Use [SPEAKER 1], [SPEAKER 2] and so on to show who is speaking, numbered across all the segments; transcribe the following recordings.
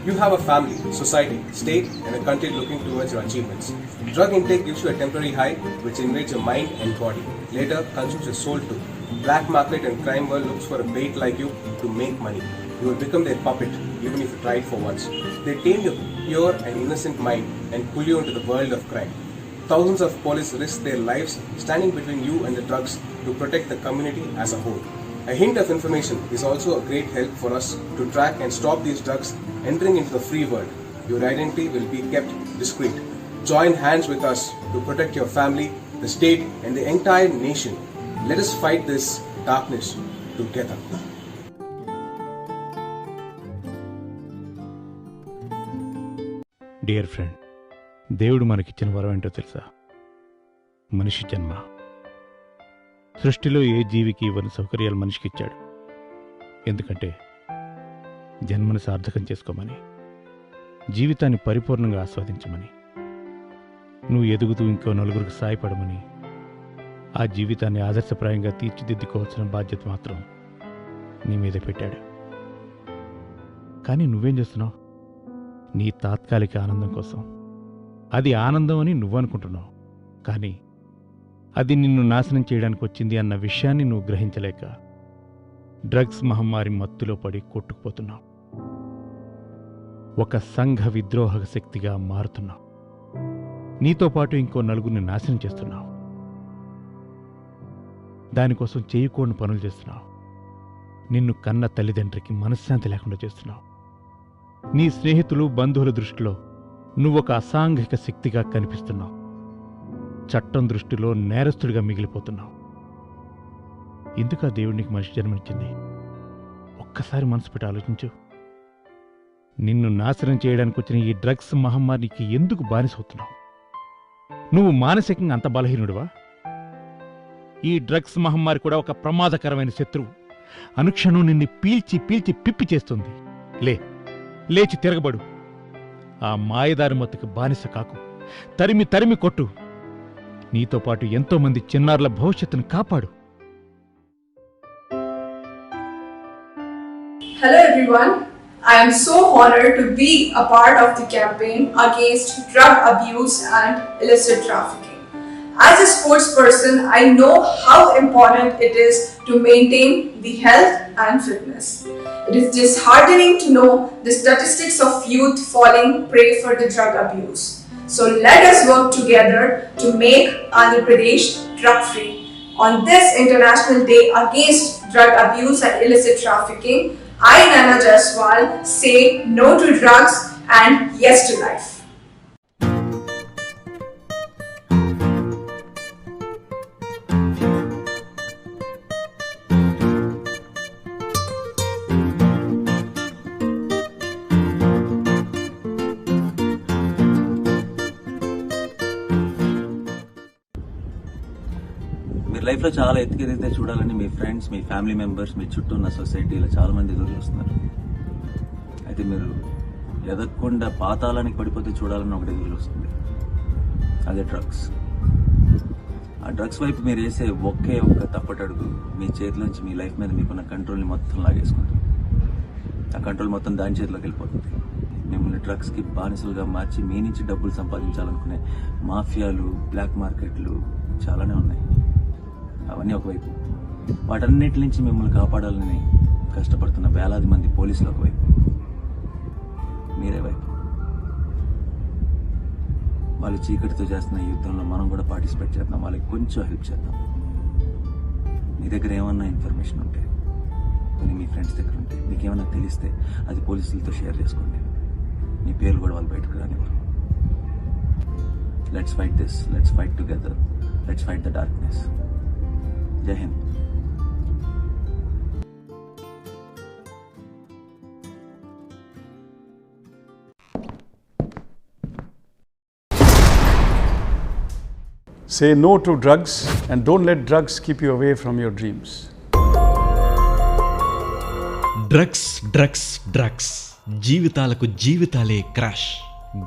[SPEAKER 1] You have a family, society, state, and a country looking towards your achievements. Drug intake gives you a temporary high which invades your mind and body. Later, consumes your soul too. Black market and crime world looks for a bait like you to make money. You will become their puppet, even if you try it for once. They tame your pure and innocent mind and pull you into the world of crime. Thousands of police risk their lives standing between you and the drugs to protect the community as a whole. A hint of information is also a great help for us to track and stop these drugs entering into the free world. Your identity will be kept discreet. Join hands with us to protect your family, the state, and the entire nation. Let us fight this darkness together.
[SPEAKER 2] Dear friend, దేవుడు మనకిచ్చిన వరం ఏంటో తెలుసా? మనిషి జన్మ. సృష్టిలో ఏ జీవికి ఇవ్వని సౌకర్యాలు మనిషికిచ్చాడు. ఎందుకంటే జన్మను సార్థకం చేసుకోమని, జీవితాన్ని పరిపూర్ణంగా ఆస్వాదించమని, నువ్వు ఎదుగుతూ ఇంకో నలుగురికి సాయపడమని, ఆ జీవితాన్ని ఆదర్శప్రాయంగా తీర్చిదిద్దుకోవాల్సిన బాధ్యత మాత్రం నీ మీద పెట్టాడు. కానీ నువ్వేం చేస్తున్నావు? నీ తాత్కాలిక ఆనందం కోసం. అది ఆనందం అని నువ్వనుకుంటున్నావు, కానీ అది నిన్ను నాశనం చేయడానికి వచ్చింది అన్న విషయాన్ని నువ్వు గ్రహించలేక డ్రగ్స్ మహమ్మారి మత్తులో పడి కొట్టుకుపోతున్నావు. ఒక సంఘ విద్రోహక శక్తిగా మారుతున్నావు. నీతో పాటు ఇంకో నలుగురిని నాశనం చేస్తున్నావు. దానికోసం చేయకూడని పనులు చేస్తున్నావు. నిన్ను కన్న తల్లిదండ్రికి మనశ్శాంతి లేకుండా చేస్తున్నావు. నీ స్నేహితులు, బంధువుల దృష్టిలో నువ్వొక అసాంఘిక శక్తిగా కనిపిస్తున్నావు. చట్టం దృష్టిలో నేరస్తుడిగా మిగిలిపోతున్నావు. ఎందుకు ఆ దేవుడు నీకు మనిషి జన్మనిచ్చింది? ఒక్కసారి మనసు పెట్టి ఆలోచించు. నిన్ను నాశనం చేయడానికి వచ్చిన ఈ డ్రగ్స్ మహమ్మారికి ఎందుకు బానిసవుతున్నావు? నువ్వు మానసికంగా అంత బలహీనుడివా? ఈ డ్రగ్స్ మహమ్మారి కూడా ఒక ప్రమాదకరమైన శత్రువు. అనుక్షణం నిన్ను పీల్చి పీల్చి పిప్పి చేస్తుంది. లేచి తిరగబడు. ఆ మాయదారి మత్తుకు బానిస కాకు. తరిమి తరిమి కొట్టు. నీతో పాటు ఎంతో మంది చిన్నారుల భవిష్యత్తును కాపాడు.
[SPEAKER 3] Hello everyone, I am so honored to be a part of the campaign against drug abuse and illicit trafficking. As a sports person, I know how important it is to maintain the health and fitness. It is disheartening to know the statistics of youth falling prey for the drug abuse. So let us work together to make Andhra Pradesh drug-free. On this International Day Against Drug Abuse and Illicit Trafficking, I, Nana Jaiswal, say no to drugs and yes to life.
[SPEAKER 4] మీరు లైఫ్లో చాలా ఎత్తుకెదిగితే చూడాలని మీ friends, మీ family members, మీ చుట్టూ ఉన్న సొసైటీలో చాలామంది ఎదురు చూస్తున్నారు. అయితే మీరు ఎదగకుండా పాతాళానికి పడిపోతే చూడాలని ఒకటి ఎదురు చూస్తుంది, అదే డ్రగ్స్. ఆ డ్రగ్స్ వైపు మీరు వేసే ఒకే ఒక్క తప్పటడుగు మీ చేతిలోంచి మీ లైఫ్ మీద మీకున్న కంట్రోల్ని మొత్తం లాగేసుకుంటుంది. ఆ కంట్రోల్ మొత్తం దాని చేతిలోకి వెళ్ళిపోతుంది. మిమ్మల్ని డ్రగ్స్కి బానిసలుగా మార్చి మీ నుంచి డబ్బులు సంపాదించాలనుకునే మాఫియాలు, బ్లాక్ మార్కెట్లు చాలానే ఉన్నాయి. అవన్నీ ఒకవైపు, వాటన్నిటి నుంచి మిమ్మల్ని కాపాడాలని కష్టపడుతున్న వేలాది మంది పోలీసులు ఒకవైపు, మీరే వైపు. వాళ్ళు చీకటితో చేస్తున్న యుద్ధంలో మనం కూడా పార్టిసిపేట్ చేద్దాం, వాళ్ళకి కొంచెం హెల్ప్ చేద్దాం. మీ దగ్గర ఏమన్నా ఇన్ఫర్మేషన్ ఉంటే, కొన్ని మీ ఫ్రెండ్స్ దగ్గర ఉంటే, మీకు ఏమన్నా తెలిస్తే అది పోలీసులతో షేర్ చేసుకోండి. మీ పేర్లు కూడా వాళ్ళు బయటకు రానివ్వరు. Let's fight this, let's fight together, let's fight the darkness. జై Hind.
[SPEAKER 5] Say no to drugs and don't let drugs keep you away from your dreams.
[SPEAKER 6] Drugs జీవితాలకు జీవితాలే క్రాష్.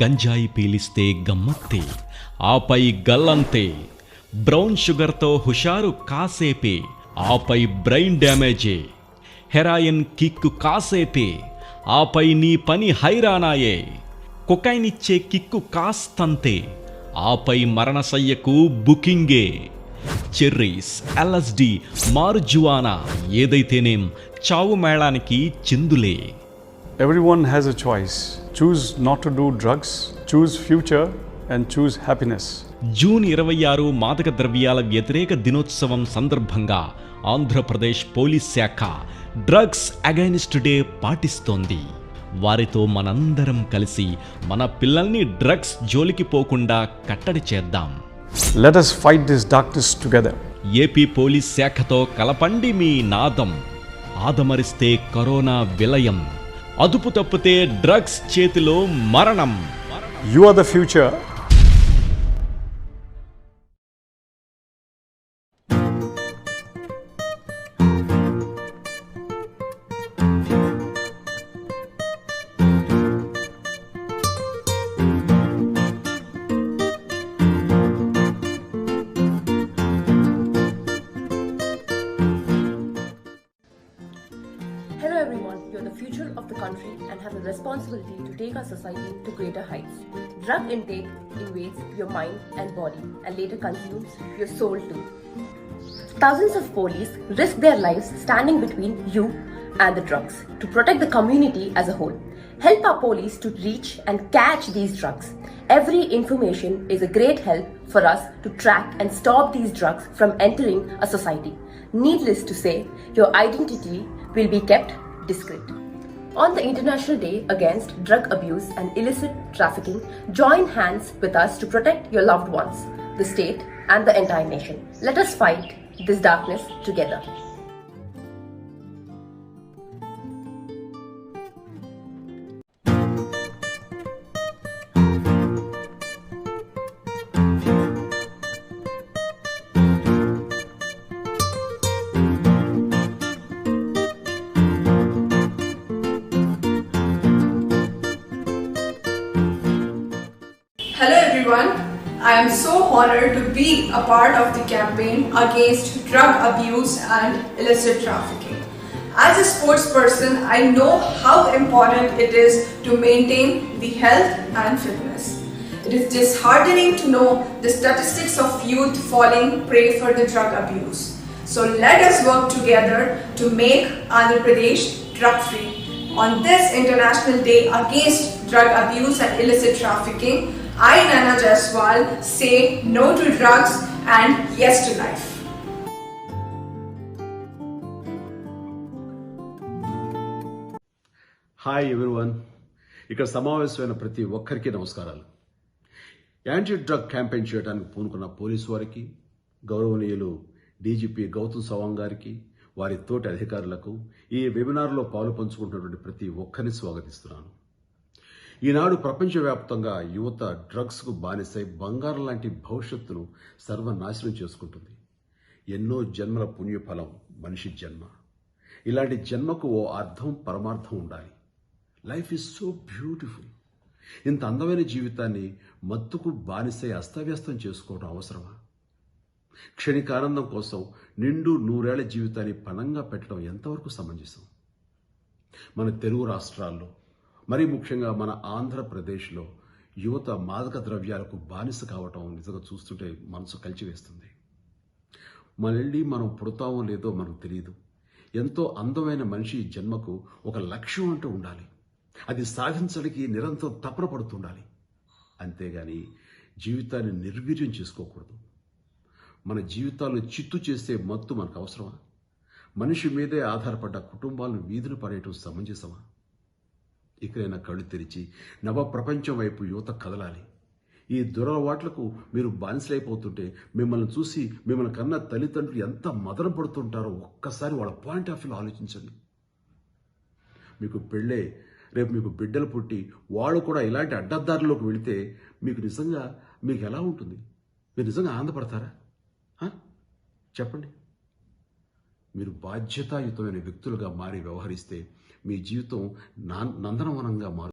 [SPEAKER 6] గంజాయి పీలిస్తే గమ్మత్తే, ఆపై గల్లంతే. బ్రౌన్ షుగర్తో హుషారు కాసేపే, ఆపై బ్రెయిన్ డ్యామేజే. హెరాయిన్ కిక్కు కాసేపే, ఆపై నీ పని హైరానాయే. కొకైన్ ఇచ్చే కిక్కు కాస్తంతే, ఆపై మరణశయ్యకు బుకింగే. చెర్రీస్, ఎల్ఎస్డి, మారుజువానా ఏదైతేనేం చావు మేళానికి చిందులే.
[SPEAKER 5] Everyone has a choice. Choose not to do drugs, choose future, and choose happiness.
[SPEAKER 6] June 26 మాదక ద్రవ్యాల వ్యతిరేక దినోత్సవం సందర్భంగా ఆంధ్రప్రదేశ్ పోలీస్ శాఖ డ్రగ్స్ అగైనిస్ట్ డే పాటిస్తోంది. వారితో మనందరం కలిసి మన పిల్లల్ని డ్రగ్స్ జోలికి పోకుండా కట్టడి చేద్దాం.
[SPEAKER 5] Let us fight this darkness together.
[SPEAKER 6] AP police శాఖతో కలపండి మీ నాదం. ఆదమరిస్తే కరోనా విలయం, అదుపు తప్పితే డ్రగ్స్ చేతిలో మరణం.
[SPEAKER 5] You are the future.
[SPEAKER 7] Hello everyone, you're the future of the country and have a responsibility to take our society to greater heights. Drug intake invades your mind and body and later consumes your soul too. Thousands of police risk their lives standing between you and the drugs to protect the community as a whole. Help our police to reach and catch these drugs. Every information is a great help for us to track and stop these drugs from entering a society. Needless to say, your identity will be kept discreet. On the International Day Against Drug Abuse and Illicit Trafficking, join hands with us to protect your loved ones, the state, and the entire nation. Let us fight this darkness together.
[SPEAKER 3] Hello everyone, I am so honored to be a part of the campaign against drug abuse and illicit trafficking. As a sports person, I know how important it is to maintain the health and fitness. It is disheartening to know the statistics of youth falling prey for the drug abuse. So let us work together to make Andhra Pradesh drug-free. On this International Day Against Drug Abuse and Illicit Trafficking, I, Nana Jaiswal, say no to drugs and yes to life.
[SPEAKER 8] Hi everyone, ఇక్కడ సమావేశమైన ప్రతి ఒక్కరికి నమస్కారాలు. Anti drug campaign చేయడానికి పూనుకున్న police వారికి, గౌరవనీయులు DGP Gautam Sawang గారికి, వారి తోటి అధికారులకు, ఈ వెబినార్లో పాలు పంచుకుంటున్నటువంటి ప్రతి ఒక్కరిని స్వాగతిస్తున్నాను. ఈనాడు ప్రపంచవ్యాప్తంగా యువత డ్రగ్స్కు బానిసై బంగారం లాంటి భవిష్యత్తును సర్వనాశనం చేసుకుంటుంది. ఎన్నో జన్మల పుణ్యఫలం మనిషి జన్మ. ఇలాంటి జన్మకు ఓ అర్థం పరమార్థం ఉండాలి. Life is so beautiful. ఇంత అందమైన జీవితాన్ని మత్తుకు బానిసై అస్తవ్యస్తం చేసుకోవడం అవసరమా? క్షణికానందం కోసం నిండు నూరేళ్ల జీవితాన్ని పణంగా పెట్టడం ఎంతవరకు సమంజసం? మన తెలుగు రాష్ట్రాల్లో, మరీ ముఖ్యంగా మన ఆంధ్రప్రదేశ్లో యువత మాదక ద్రవ్యాలకు బానిస కావటం నిజంగా చూస్తుంటే మనసు కలిచివేస్తుంది. మళ్ళీ మనం పుడతామో లేదో మనకు తెలియదు. ఎంతో అందమైన మనిషి జన్మకు ఒక లక్ష్యం అంటూ ఉండాలి. అది సాధించడానికి నిరంతరం తపన పడుతుండాలి. అంతేగాని జీవితాన్ని నిర్వీర్యం చేసుకోకూడదు. మన జీవితాలను చిత్తు చేసే మత్తు మనకు అవసరమా? మనిషి మీదే ఆధారపడ్డ కుటుంబాలను వీధులు పడేయటం సమంజసమా? ఇకనైనా కళ్ళు తెరిచి నవ ప్రపంచం వైపు యువత కదలాలి. ఈ దురలవాట్లకు మీరు బానిసలైపోతుంటే మిమ్మల్ని చూసి మిమ్మల్ని కన్నా తల్లిదండ్రులు ఎంత మదన పడుతుంటారో ఒక్కసారి వాళ్ళ పాయింట్ ఆఫ్ వ్యూలో ఆలోచించండి. మీకు పెళ్ళే రేపు మీకు బిడ్డలు పుట్టి వాళ్ళు కూడా ఇలాంటి అడ్డదారుల్లోకి వెళితే మీకు ఎలా ఉంటుంది? మీరు నిజంగా ఆనందపడతారా? చెప్పండి. మీరు బాధ్యతాయుతమైన వ్యక్తులుగా మారి వ్యవహరిస్తే మీ జీవితం నందనవనంగా మారుతుంది.